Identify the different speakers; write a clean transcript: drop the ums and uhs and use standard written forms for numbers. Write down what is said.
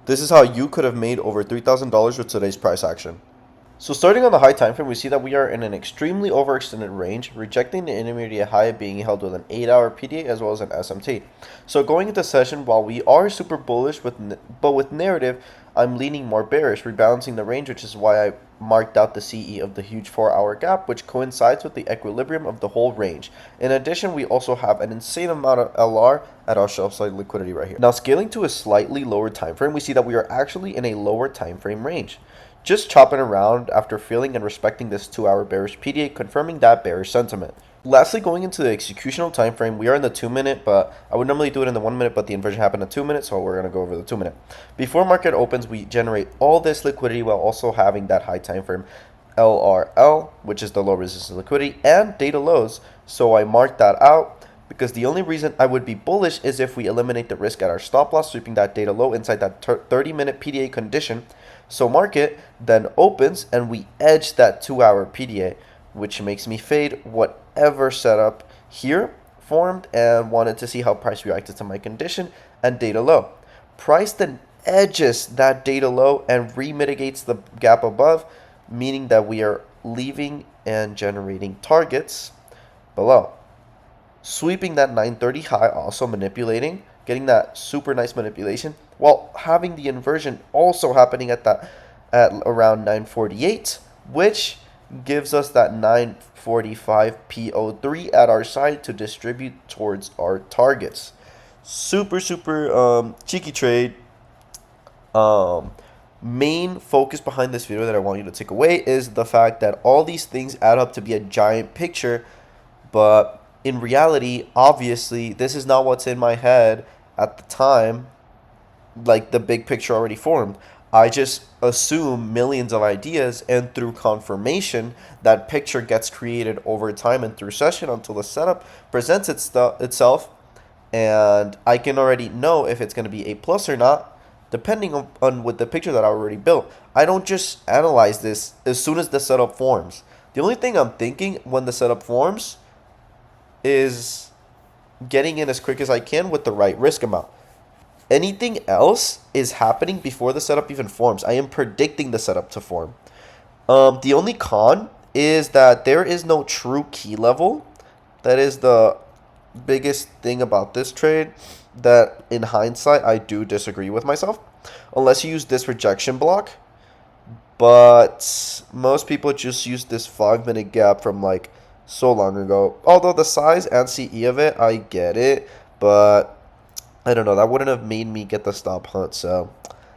Speaker 1: This is how you could have made over $3,000 with today's price action. So starting on the high time frame, we see that we are in an extremely overextended range, rejecting the intermediate high being held with an 8-hour PDA as well as an SMT. So going into session, while we are super bullish but with narrative, I'm leaning more bearish, rebalancing the range, which is why I marked out the CE of the huge 4-hour gap, which coincides with the equilibrium of the whole range. In addition, we also have an insane amount of LR at our shelf side liquidity right here. Now scaling to a slightly lower time frame, we see that we are actually in a lower time frame range. Just chopping around after feeling and respecting this 2-hour bearish PDA, confirming that bearish sentiment. Lastly, going into the executional time frame, we are in the 2-minute, but I would normally do it in the 1-minute, but the inversion happened in 2 minutes, so we're going to go over the 2-minute. Before market opens, we generate all this liquidity while also having that high time frame LRL, which is the low resistance liquidity, and data lows, so I marked that out because the only reason I would be bullish is if we eliminate the risk at our stop loss, sweeping that data low inside that 30-minute PDA condition. So market then opens and we edge that 2-hour PDA, which makes me fade whatever setup here formed and wanted to see how price reacted to my condition and data low. Price then edges that data low and remitigates the gap above, meaning that we are leaving and generating targets below. Sweeping that 930 high, also manipulating, getting that super nice manipulation, while having the inversion also happening at around 948, which gives us that 945 PO3 at our side to distribute towards our targets. Super cheeky trade. Main focus behind this video that I want you to take away is the fact that all these things add up to be a giant picture, but in reality, obviously, this is not what's in my head at the time. Like the big picture already formed. I just assume millions of ideas, and through confirmation, that picture gets created over time and through session until the setup presents itself, and I can already know if it's going to be a plus or not, depending on with the picture that I already built. I don't just analyze this as soon as the setup forms. The only thing I'm thinking when the setup forms is getting in as quick as I can with the right risk amount. Anything else is happening before the setup even forms. I am predicting the setup to form. The only con is that there is no true key level. That is the biggest thing about this trade, that in hindsight I do disagree with myself. Unless you use this rejection block. But most people just use this 5-minute gap from like so long ago. Although the size and CE of it, I get it. But I don't know, that wouldn't have made me get the stop hunt, so